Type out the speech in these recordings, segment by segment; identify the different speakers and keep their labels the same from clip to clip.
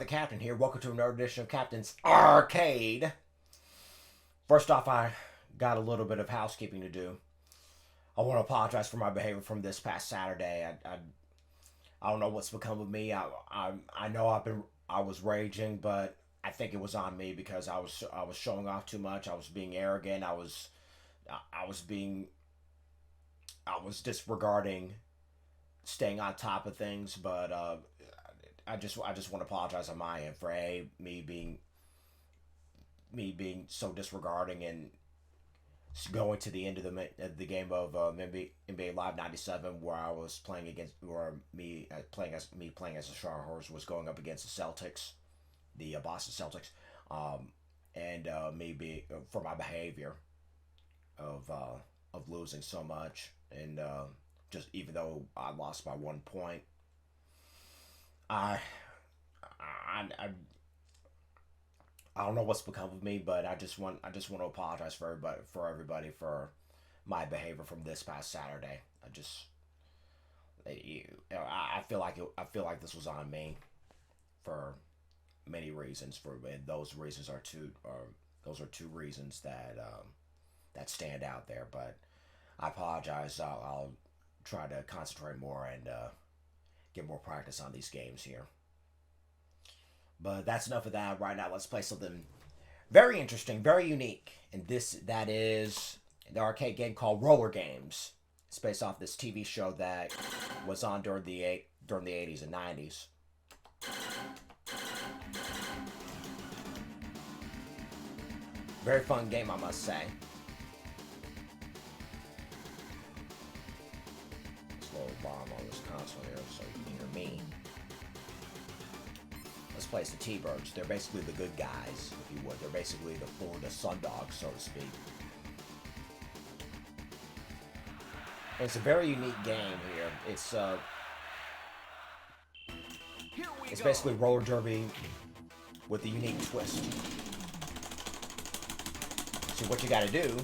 Speaker 1: the Captain here. Welcome to another edition of Captain's Arcade. First off, I got a little bit of housekeeping to do. I want to apologize for my behavior from this past Saturday. I don't know what's become of me. I know I was raging, but I think it was on me because I was showing off too much. I was being arrogant. I was disregarding staying on top of things, but I just want to apologize on my end for me being so disregarding and going to the end of the game of NBA Live '97, where I was playing against, where me playing as a Charlotte Horse was going up against the Celtics, the Boston Celtics, and maybe for my behavior of losing so much, and just even though I lost by 1 point, I don't know what's become of me, but I just want to apologize for everybody for my behavior from this past Saturday. I feel like this was on me for many reasons. And those reasons are two reasons that stand out there. But I apologize. I'll try to concentrate more and get more practice on these games here. But that's enough of that. Right now, let's play something very interesting, very unique. And that is the arcade game called Rollergames. It's based off this TV show that was on during the 80s and 90s. Very fun game, I must say. This little bomb on this console here so you can hear me. Let's play as the T-Birds. They're basically the good guys, if you would. They're basically the Florida Sundogs, so to speak. And it's a very unique game here. It's basically roller derby with a unique twist. So what you got to do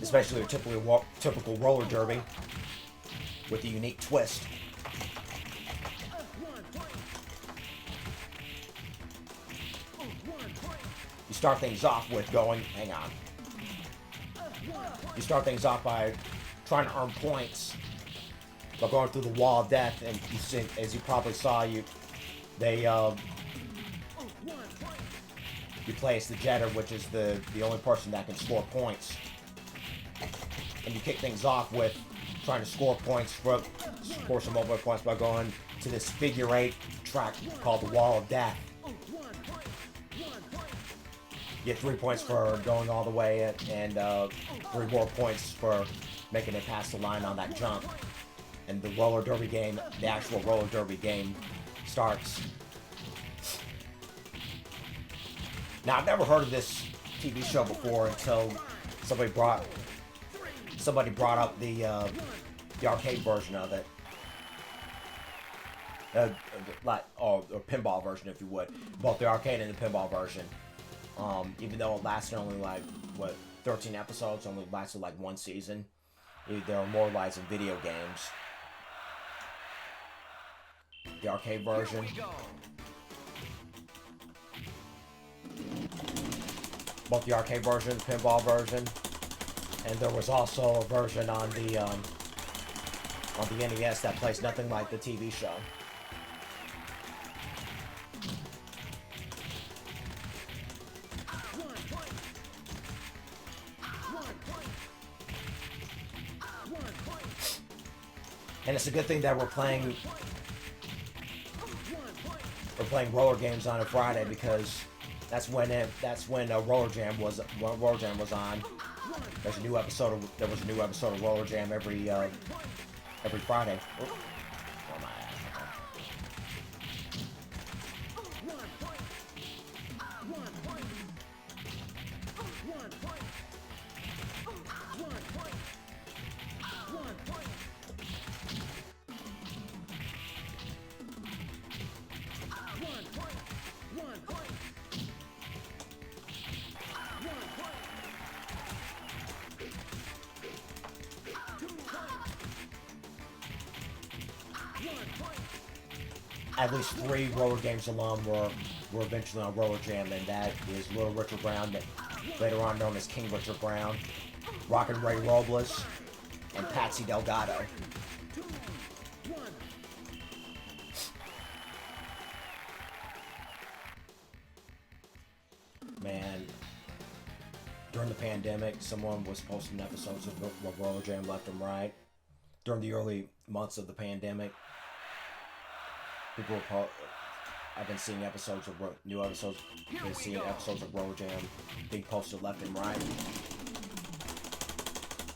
Speaker 1: especially a typical roller derby with a unique twist. You start things off with going, hang on. You start things off by trying to earn points by going through the wall of death, and you see, as you probably saw, you play as the Jetter, which is the only person that can score points. And you kick things off with trying to score some mobile points by going to this figure 8 track called the Wall of Death. You get 3 points for going all the way, and 3 more points for making it past the line on that jump. And the roller derby game, the actual roller derby game, starts. Now, I've never heard of this TV show before until somebody brought up the arcade version of it, or pinball version, if you would, both the arcade and the pinball version. Even though it lasted only 13 episodes, only lasted like 1 season. They're immortalized in video games. The arcade version. Both the arcade version, the pinball version. And there was also a version on the NES that plays nothing like the TV show. And it's a good thing that we're playing roller games on a Friday, because that's when Roller Jam was on. There was a new episode of Roller Jam every Friday. Oh, my ass. at least 3 Rollergames alum were eventually on Roller Jam, and that is Little Richard Brown, later on known as King Richard Brown, Rockin' Ray Robles, and Patsy Delgado. Man, during the pandemic, someone was posting episodes of Roller Jam left and right. During the early months of the pandemic, people were I've been seeing episodes of new episodes. Been seeing episodes of Roller Jam being posted left and right,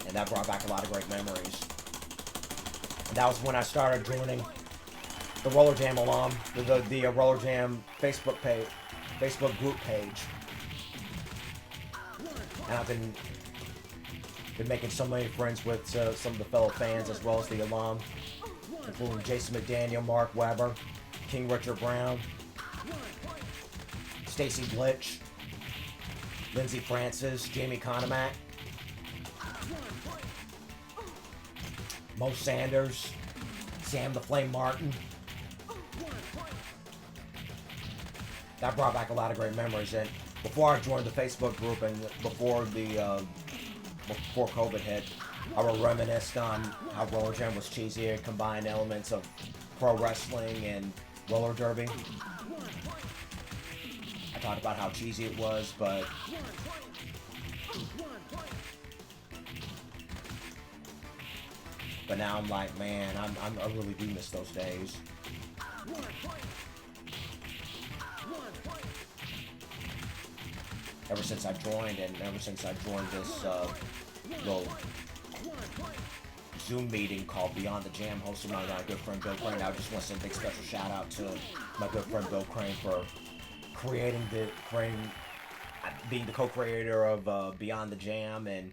Speaker 1: and that brought back a lot of great memories. And that was when I started joining the Roller Jam alum, the Roller Jam Facebook group page, and I've been making so many friends with some of the fellow fans as well as the alum, including Jason McDaniel, Mark Weber, King Richard Brown, Stacy Blitch, Lindsey Francis, Jamie Conomack, Mo Sanders, Sam the Flame Martin. That brought back a lot of great memories. And before I joined the Facebook group and before COVID hit, I would reminisce on how Roller Jam was cheesy. It combined elements of pro wrestling and roller derby. I talked about how cheesy it was, but now I'm like, man, I really do miss those days. Ever since I joined this little Zoom meeting called Beyond the Jam, hosted by my good friend Bill Crane. I just want to send a big special shout out to my good friend Bill Crane for being the co-creator of Beyond the Jam and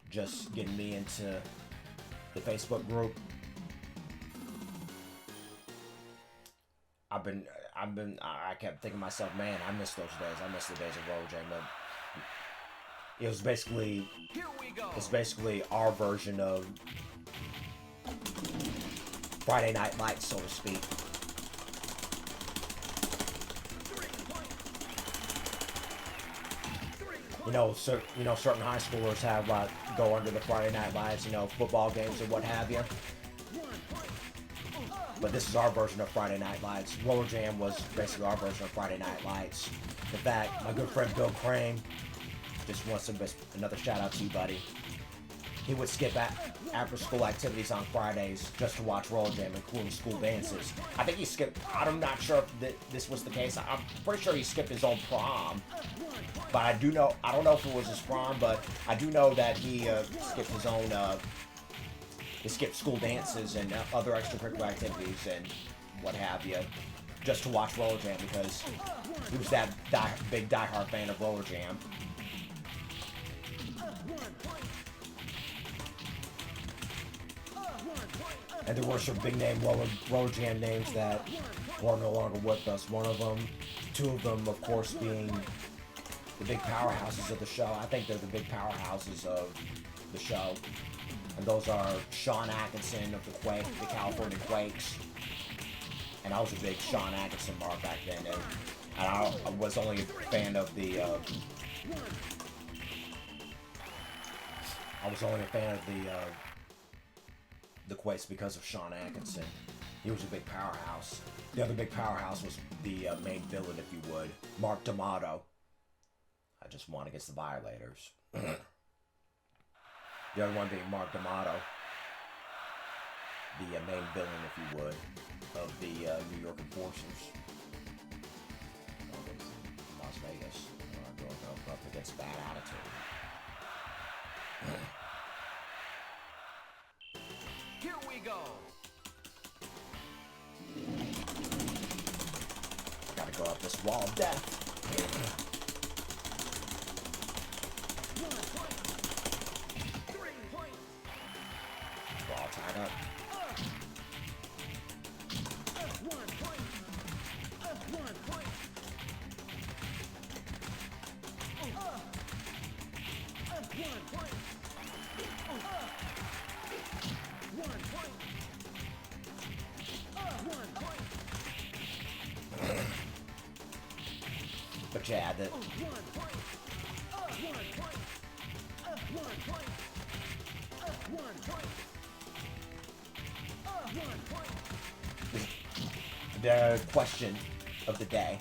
Speaker 1: just getting me into the Facebook group. I kept thinking to myself, man, I miss those days. I miss the days of Roller Jam. It's basically our version of Friday Night Lights, so to speak. Certain high schoolers have go under the Friday Night Lights, football games and what have you. But this is our version of Friday Night Lights. Roller Jam was basically our version of Friday Night Lights. In fact, my good friend Bill Crane, just wants another shout out to you, buddy. He would skip after school activities on Fridays just to watch Roller Jam, including school dances. I think he skipped, I'm not sure if this was the case. I'm pretty sure he skipped his own prom. But I don't know if it was his prom, but I do know that he skipped his own, he skipped school dances and other extracurricular activities and what have you, just to watch Roller Jam because he was that big diehard fan of Roller Jam. And there were some big name Roller Jam names that were no longer with us. Two of them, of course, being the big powerhouses of the show. I think they're the big powerhouses of the show. And those are Sean Atkinson of the California Quakes. And I was a big Sean Atkinson mark back then. And I was only a fan of the Quakes because of Sean Atkinson. He was a big powerhouse. The other big powerhouse was the main villain, if you would, Mark D'Amato. I just won against the Violators. The other one being Mark D'Amato, the main villain, if you would, of the New York Enforcers. Las Vegas. Going up against Bad Attitude.
Speaker 2: Here we go.
Speaker 1: Gotta go up this wall of death. We're all tied up. Yeah, that. The question of the day.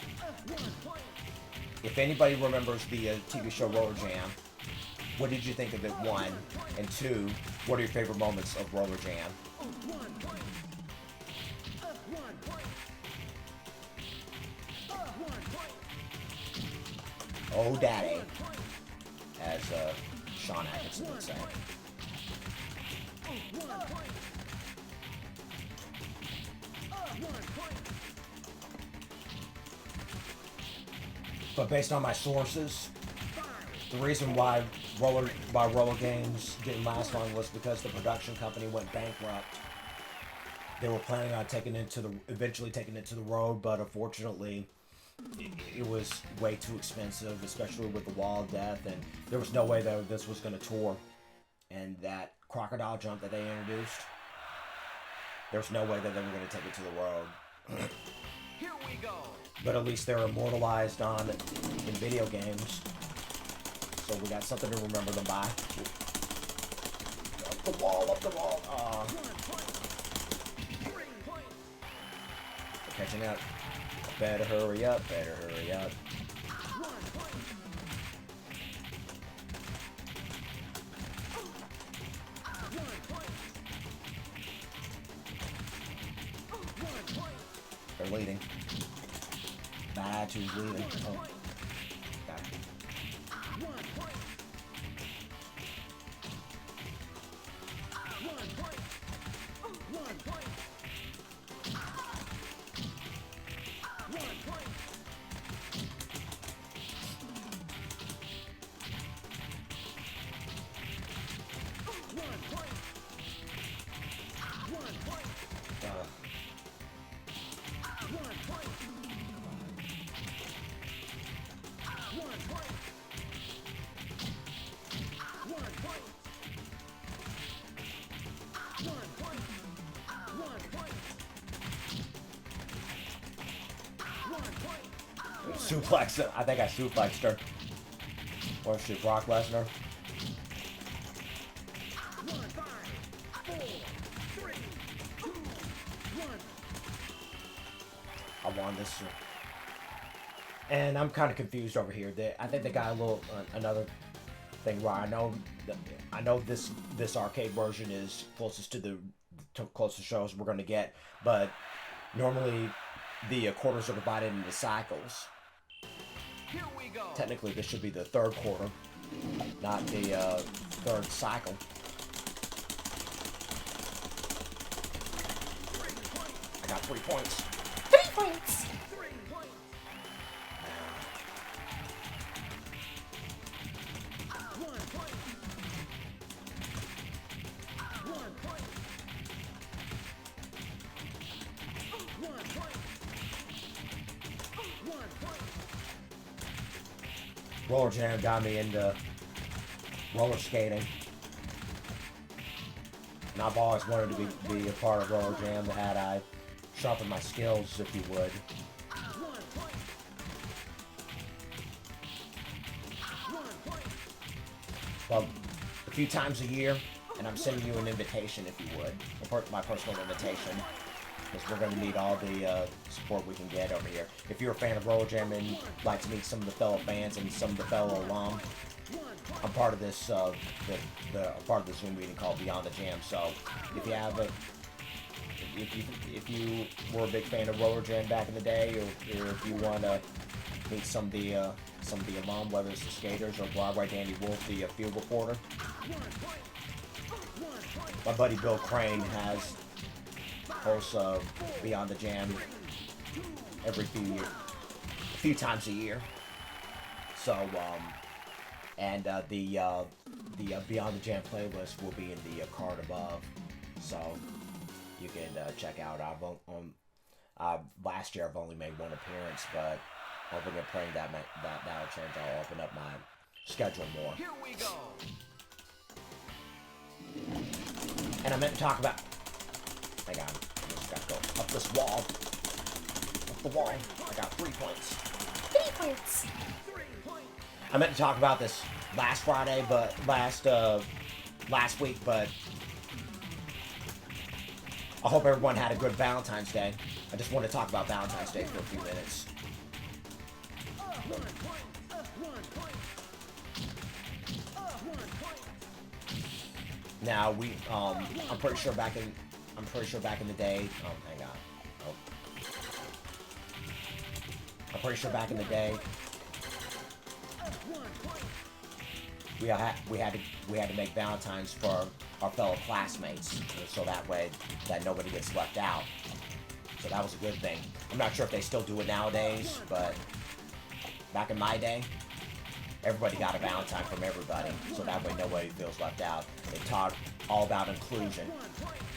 Speaker 1: If anybody remembers the TV show Roller Jam, what did you think of it, 1? And 2, what are your favorite moments of Roller Jam? Oh, daddy, as Sean Atkinson would say. But based on my sources, the reason why Rollergames didn't last long was because the production company went bankrupt. They were planning on eventually taking it to the road, but unfortunately, it was way too expensive, especially with the wall of death, and there was no way that this was going to tour. And that crocodile jump that they introduced, there's no way that they were going to take it to the road.
Speaker 2: Here we go.
Speaker 1: But at least they're immortalized in video games. So we got something to remember them by. Up the wall, up the wall. Catching up. Better hurry up, better hurry up. They're leading. Bad, who's leading. Oh. Back. Suplex. I think I suplexed her. Or shoot Brock Lesnar. I won this. And I'm kind of confused over here. I think they got a little another thing where I know this arcade version is closest to the closest shows we're going to get, but normally the quarters are divided into cycles.
Speaker 2: Here we go.
Speaker 1: Technically, this should be the third quarter, not the third cycle. I got 3 points.
Speaker 3: 3 points.
Speaker 1: Roller Jam got me into roller skating. And I've always wanted to be a part of Roller Jam had I sharpened my skills, if you would. Well, a few times a year, and I'm sending you an invitation, if you would. My personal invitation. Because we're going to need all the support we can get over here. If you're a fan of Roller Jam and like to meet some of the fellow fans and some of the fellow alum, I'm part of this part of the Zoom meeting called Beyond the Jam. So if you have if you were a big fan of Roller Jam back in the day, or if you want to meet some of the alum, whether it's the skaters or Broadway Dandy Wolf, the field reporter, my buddy Bill Crane hosts Beyond the Jam every few times a year. So and the Beyond the Jam playlist will be in the card above, so you can check out. Last year I've only made one appearance, but hoping and praying that'll change. I'll open up my schedule more.
Speaker 2: Here we go.
Speaker 1: And I meant to talk about. Hang on, I just gotta go up this wall. Up the wall. I got 3 points.
Speaker 3: 3 secrets.
Speaker 1: I meant to talk about this last Friday, but last week, but I hope everyone had a good Valentine's Day. I just want to talk about Valentine's Day for a few minutes. Now I'm pretty sure back in the day. Oh, hang on. Oh. I'm pretty sure back in the day we had to make Valentines for our fellow classmates, so that way that nobody gets left out. So that was a good thing. I'm not sure if they still do it nowadays, but back in my day, everybody got a Valentine from everybody, so that way nobody feels left out. They taught all about inclusion,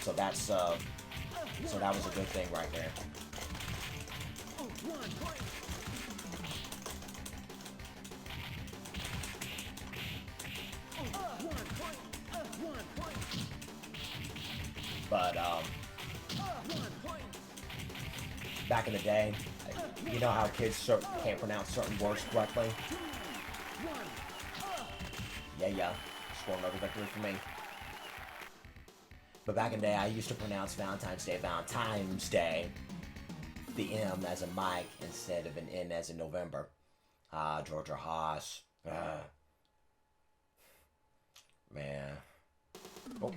Speaker 1: so that was a good thing right there. But back in the day, you know how kids can't pronounce certain words correctly? Yeah, score another victory for me. But back in the day, I used to pronounce Valentine's Day, the M as in Mike instead of an N as in November. Georgia Haas. Man. Oh.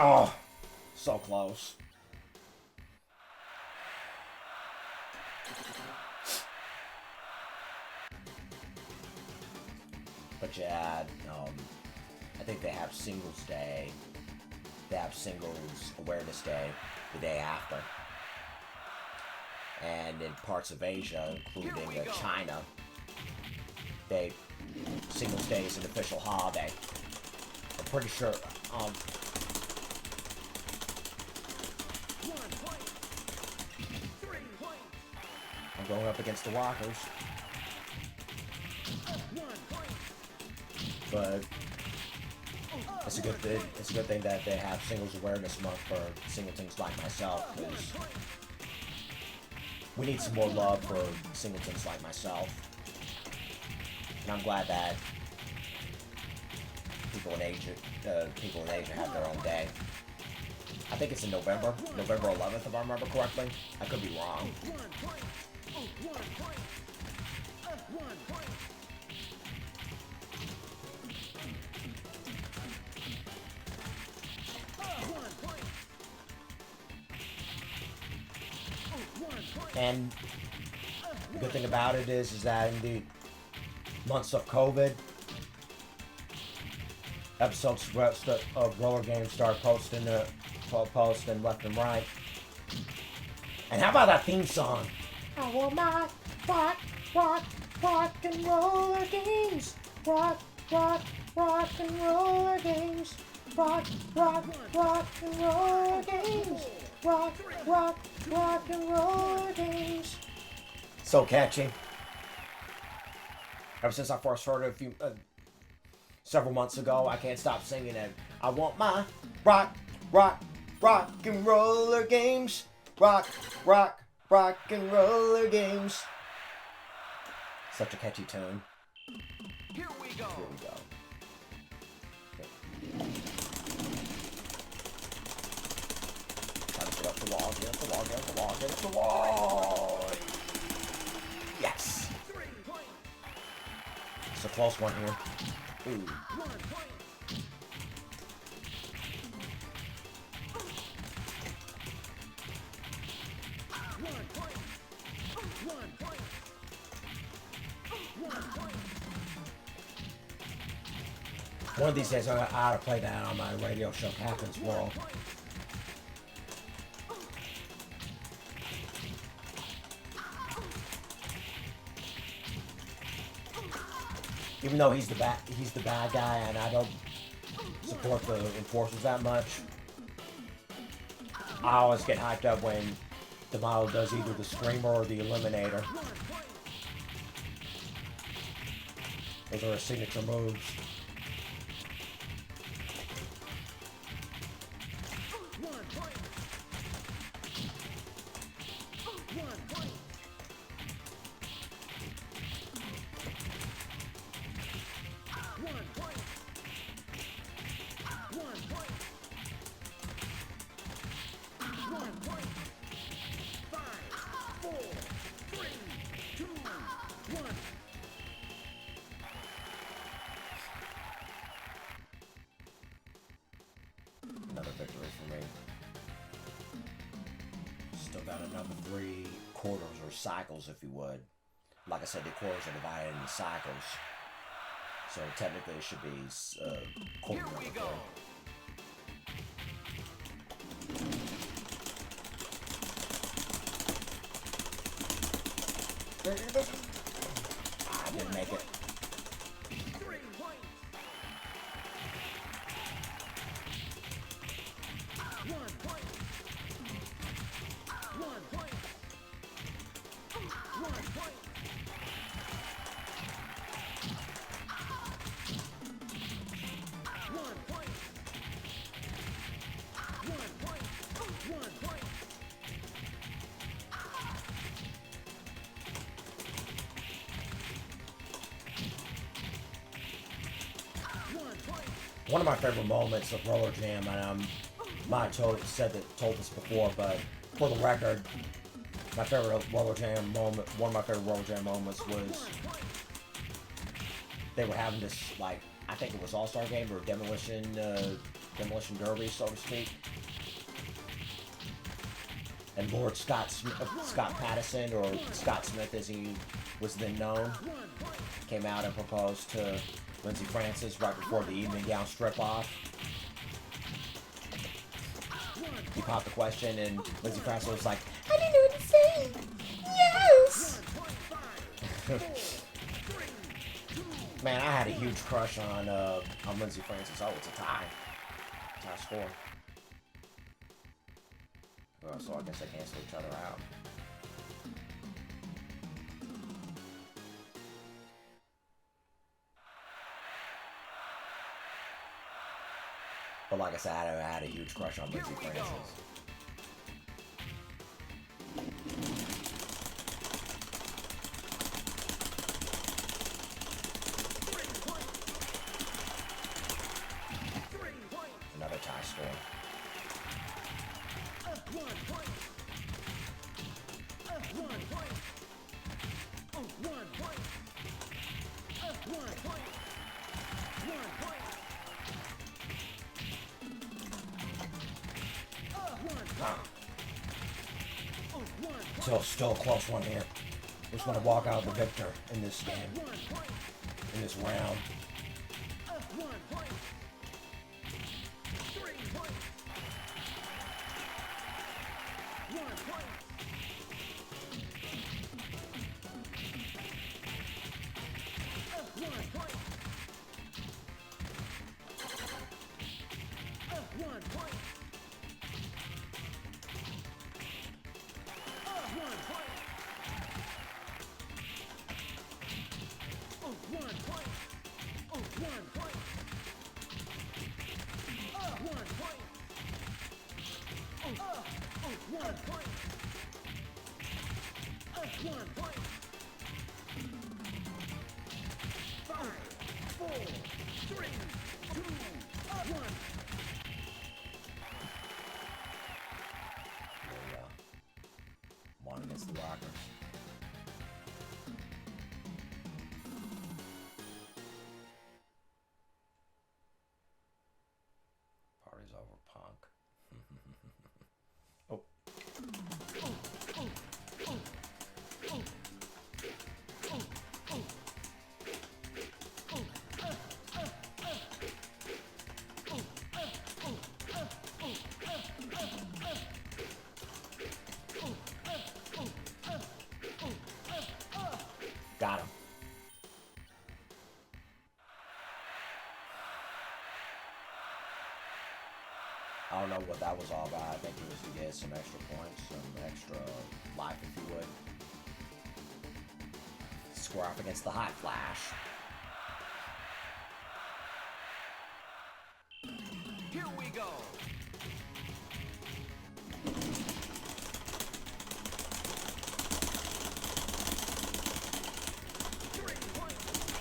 Speaker 1: Oh, so close. But yeah, I think they have Singles Day. They have Singles Awareness Day the day after. And in parts of Asia, including China, Singles Day is an official holiday. I'm pretty sure, I'm going up against the Rockers. But it's a good thing that they have Singles Awareness Month for singletons like myself, because we need some more love for singletons like myself. And I'm glad that people in Asia have their own day. I think it's in November 11th, if I remember correctly. I could be wrong. And the good thing about it is that in the months of COVID, episodes of Rollergames start posting left and right. And how about that theme song? I want my rock and roller games. Rock and roller games. Rock and roller games. Rock and roller games. So catchy. Ever since I first heard it several months ago, I can't stop singing it. I want my rock and roller games. Rock and roller games. Such a catchy tune.
Speaker 2: Here we go.
Speaker 1: Here we go. Try to get up the wall, get up the wall. Yes. It's a close one here. Ooh. One of these days, I ought to play that on my radio show, Captain's World. Even though he's the bad guy, and I don't support the enforcers that much, I always get hyped up when The model does either the Screamer or the Eliminator. Those are her signature moves. Another victory for me. Still got another 3 quarters or cycles, if you would. Like I said, the quarters are divided into cycles. So technically it should be quarter
Speaker 2: Here we
Speaker 1: number
Speaker 2: go.
Speaker 1: 3. I didn't make it. One of my favorite moments of Roller Jam, and I told this before, but for the record, my favorite Roller Jam moment, one of my favorite Roller Jam moments was they were having this, like, I think it was All-Star Game or Demolition Derby, so to speak. And Lord Scott Patterson, or Scott Smith as he was then known, came out and proposed to Lindsay Francis right before the evening gown strip off. He popped the question and Lindsay Francis was like, I didn't know what to say. Yes! Man, I had a huge crush on Lindsay Francis. Oh, it's a tie. Tie score. Well, so I guess they cancel each other out. But like I said, I had a huge crush on Lindsay Francis. Another tie score. Still a close one here. Just want to walk out the victor in this game, in this round. One against the Rockers. Party's over, punk. Oh. Got him. I don't know know what that was all about. I think it was to get some extra points, some extra life, if you would. Square up against the Hot Flash.
Speaker 2: Here we go.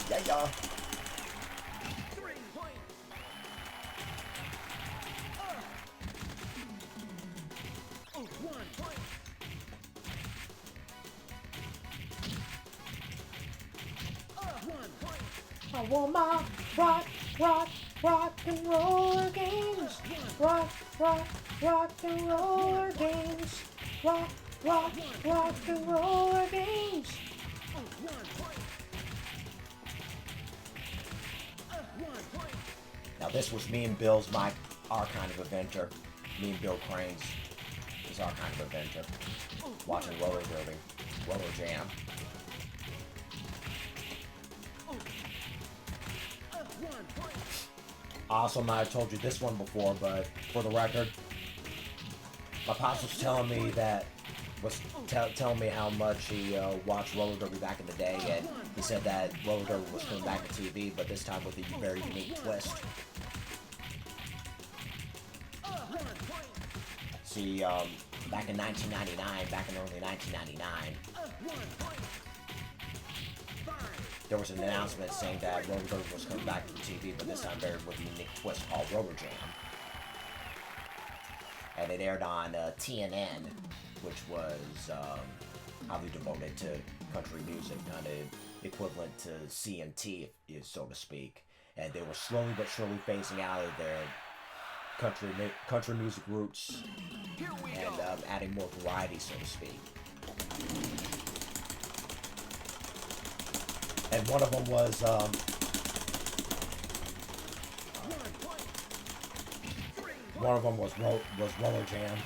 Speaker 1: Yeah, yeah.
Speaker 2: 3 points. Oh, 1 point.
Speaker 1: I want my rock and roller games. Rock and roller games. Rock and roller games. Now this was me and Bill's our kind of adventure. Me and Bill Crane's is our kind of adventure. Watching roller derby, roller jam. I also might have told you this one before, but for the record, my pops was telling me telling me how much he watched roller derby back in the day, and he said that roller derby was coming back to TV, but this time with a very unique twist. See, back in 1999, back in early 1999, there was an announcement saying that roller derby was coming back to TV, but this time with a unique twist called Roller Jam. And it aired on TNN, which was highly devoted to country music, kind of equivalent to CMT, so to speak. And they were slowly but surely phasing out of their country music roots and adding more variety, so to speak. And one of them was Roller Jam.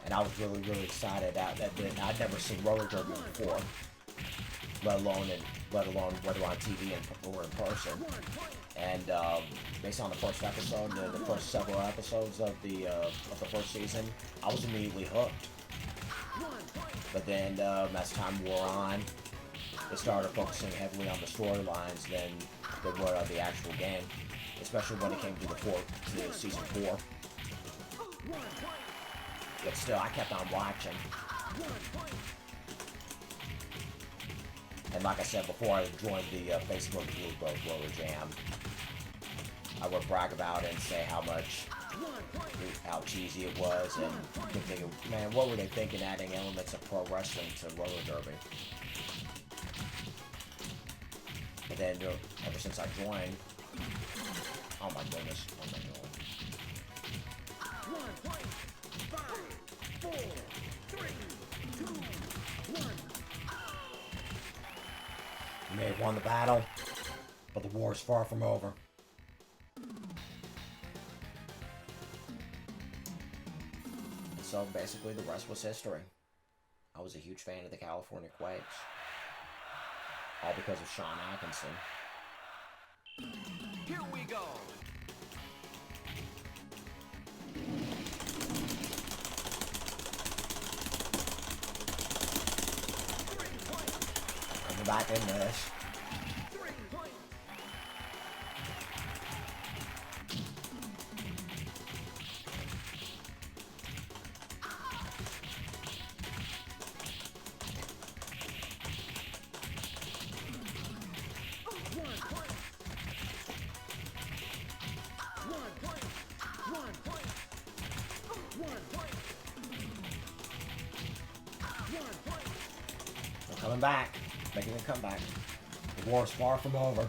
Speaker 1: And I was really excited that I'd never seen roller derby before, let alone whether on TV or in person. And based on the first episode, the first several episodes of the first season, I was immediately hooked. But then as time wore on, they started focusing heavily on the storylines than they were on the actual game, especially when it came to season 4. But still, I kept on watching. And like I said before, I joined the Facebook group of Roller Jam. I would brag about it and say how cheesy it was, and thinking, man, what were they thinking adding elements of pro wrestling to roller derby? And then ever since I joined, oh my goodness, what am I doing?
Speaker 2: 5, 4, 3, 2, 1.
Speaker 1: You may have won the battle, but the war is far from over. And so basically the rest was history. I was a huge fan of the California Quakes. All because of Sean Atkinson.
Speaker 2: Here we go.
Speaker 1: Coming back in this.
Speaker 2: 3 points.
Speaker 1: They're coming back, making a comeback. The war is far from over.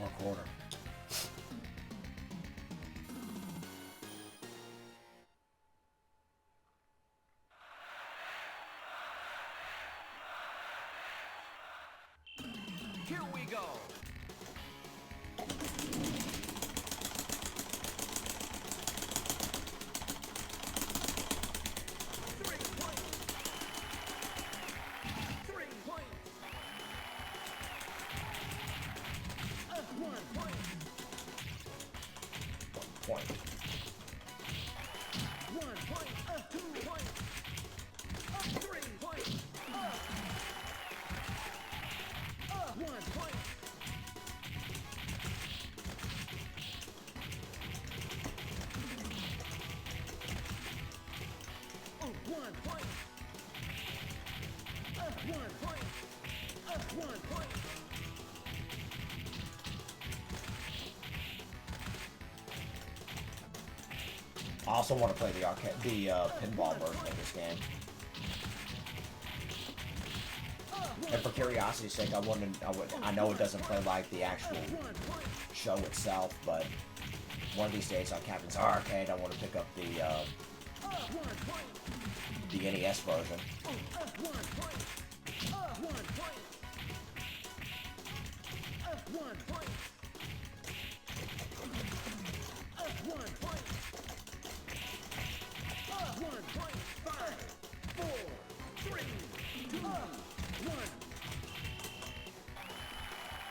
Speaker 1: more quarter.
Speaker 2: Here we go. 3 points. 3 points. 1 point.
Speaker 1: Point.
Speaker 2: 1 point. 2 points. 3 points. 1 point. 1 point. 1 point. 1 point.
Speaker 1: I also want to play the pinball version of this game. And for curiosity's sake, I know it doesn't play like the actual show itself, but one of these days on Captain's Arcade, I want to pick up the NES version.
Speaker 2: 1 point. 1 point. 1 point. 1 point. 1 point. 5, 4, 3, 2, 1.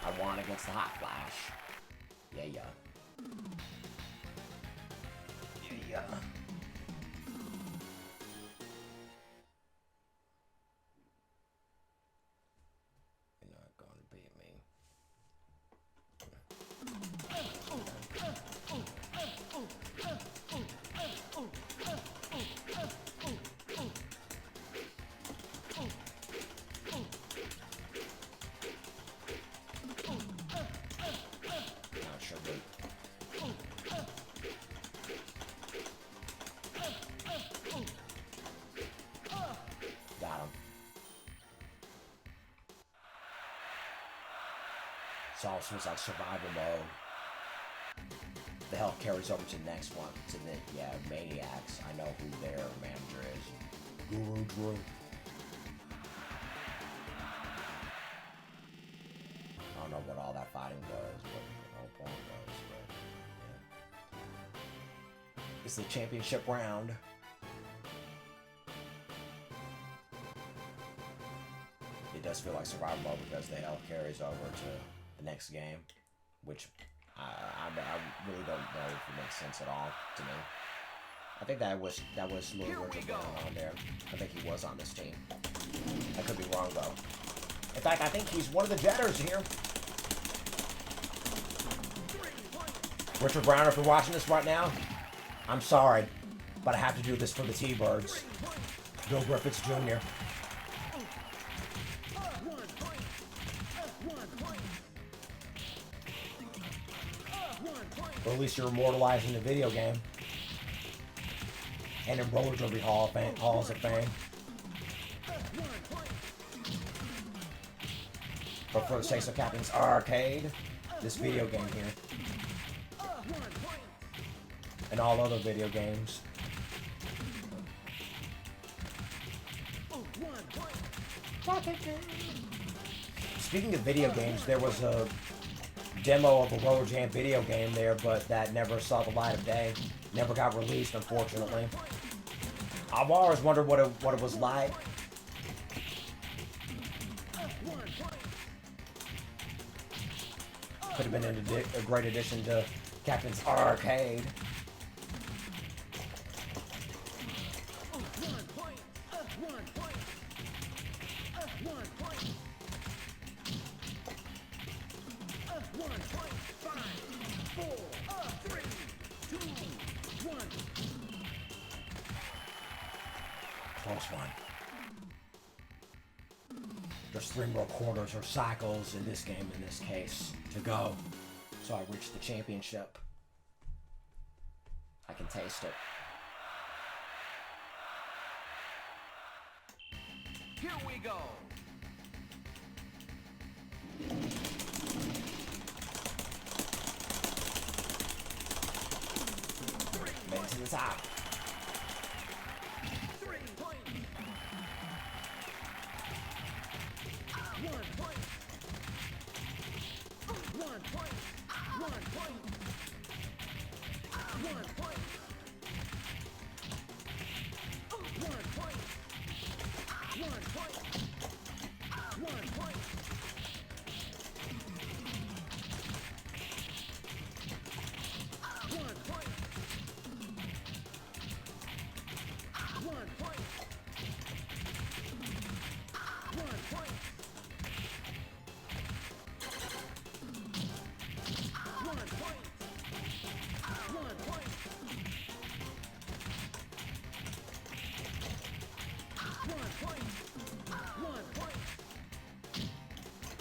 Speaker 1: I won against the Hot Flash. Yeah, yeah. Yeah, yeah. You're not gonna beat me. Not sure, but got him. It's also like survival mode. The health carries over to the next one. To the Maniacs. I know who their manager is. Guru Drew. I don't know what all that fighting was, what the whole point was, but yeah. It's the championship round. It does feel like survival mode because the health carries over to the next game, which I really don't know if it makes sense at all to me. I think that was Little Richard Brown on there. I think he was on this team. I could be wrong though. In fact, I think he's one of the jetters here. Richard Brown, if you're watching this right now, I'm sorry, but I have to do this for the T-Birds. Bill Griffiths Jr. Or at least you're immortalized in the video game. And in roller derby halls of fame. But for the sake of Captain's Arcade, this video game here. And all other video games. Speaking of video games, there was a demo of a Roller Jam video game there, but that never saw the light of day. Never got released, unfortunately. I've always wondered what it was like. Could have been a great addition to Captain's Arcade. Close one. There's 3 more quarters or cycles in this game, in this case, to go. So I reached the championship. I can taste it.
Speaker 2: Here we go.
Speaker 1: top.
Speaker 2: 3 points. 1 point. 1 point. 1 point. 1 point. 1 point. 1 point. 1 point.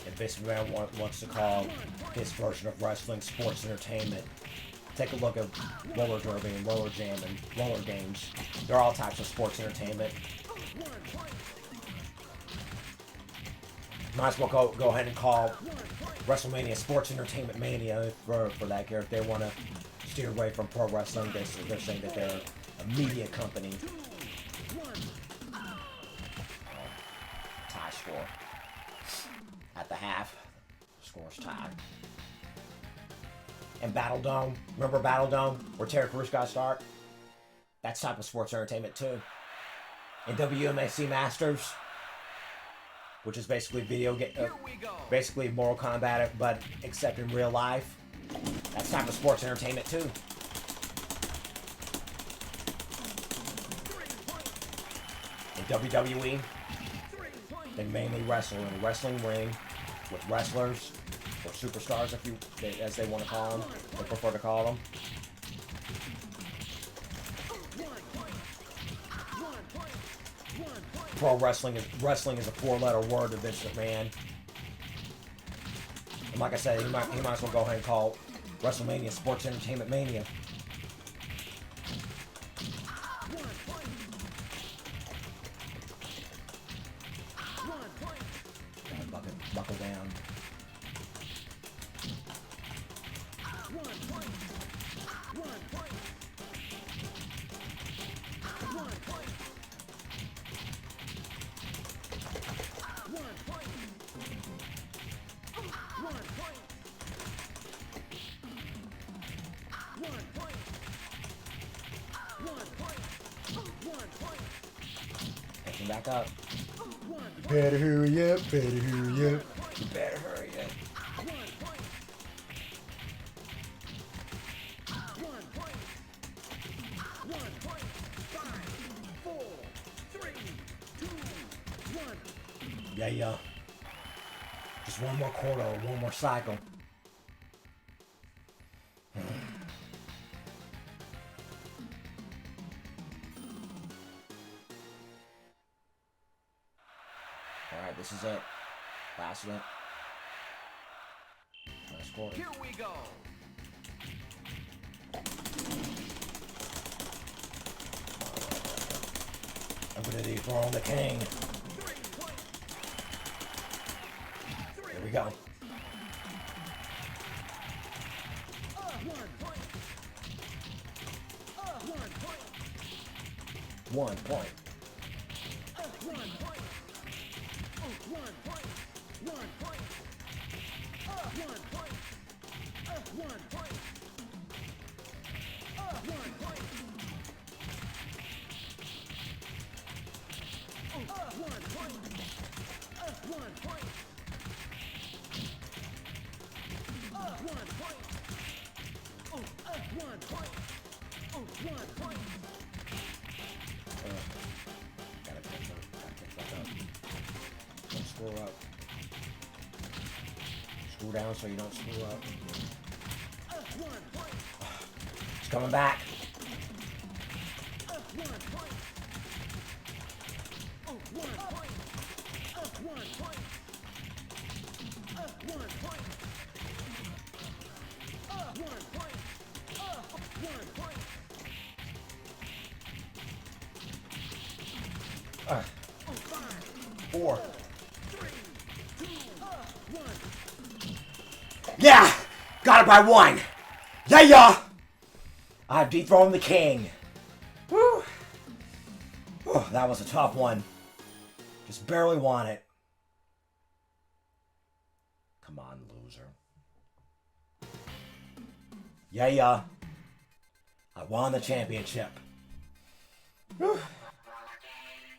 Speaker 1: If Vince McMahon wants to call his version of wrestling sports entertainment, take a look at roller derby and roller jam and roller games. They're all types of sports entertainment. Might as well go ahead and call WrestleMania Sports Entertainment Mania for that character. If they want to steer away from pro wrestling, they're saying that they're a media company. Tie score. At the half, score's tied. And Battle Dome, remember Battle Dome, where Terry Crews got to start? That's type of sports entertainment too. And WMAC Masters, which is basically basically Mortal Kombat, but except in real life. That's type of sports entertainment too. In WWE, they mainly wrestle in a wrestling ring with wrestlers or superstars, as they want to call them. They prefer to call them. Pro wrestling is a 4-letter word to Vince McMahon. And like I said, he might as well go ahead and call WrestleMania Sports Entertainment Mania. Buckle down. Picking back up. You better hurry up, better hurry up. You better hurry up. Yeah. Just one more quarter, one more cycle. Alright, this is it. Last one. Last quarter.
Speaker 2: Here we go.
Speaker 1: I'm gonna dethrone the king. Here we go. 1 point.
Speaker 2: 1 point. 1 point. 1 point. 1 point. 1 point. 1 point. 1 point. 1 point. 1 point. 1 point. 1 point.
Speaker 1: Gotta catch back up. Don't screw up. Screw down so you don't screw up. It's coming back.
Speaker 2: 1 point. 1 point. 1 point. 1 point. 1 point. 1 point.
Speaker 1: 4.
Speaker 2: 3, 2, 1.
Speaker 1: Yeah! Got it by 1! Yeah! I've dethroned the king. Whew, that was a tough one. Just barely won it. Come on, loser. Yeah. I won the championship. Whew.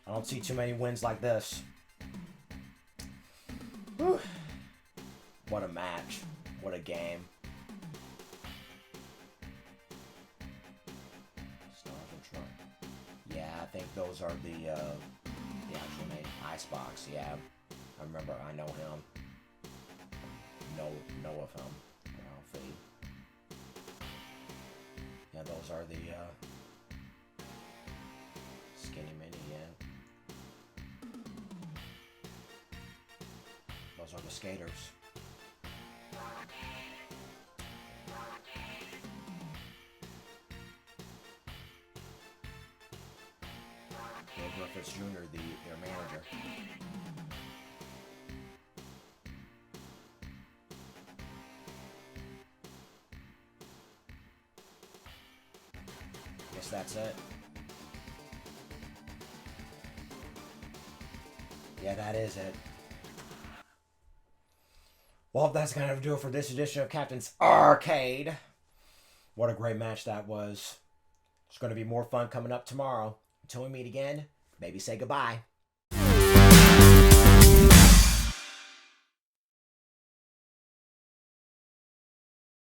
Speaker 1: I don't see too many wins like this. Whew. What a match. What a game. Yeah, I think those are the actual name. Icebox, yeah. I remember, I know him. Know of him. Ralphie. Yeah, those are the Skinny Mini, yeah. Those are the skaters. Griffiths Jr., their manager. Guess that's it. Yeah, that is it. Well, that's going to do it for this edition of Captain's Arcade. What a great match that was. There's going to be more fun coming up tomorrow. Until we meet again, maybe say goodbye.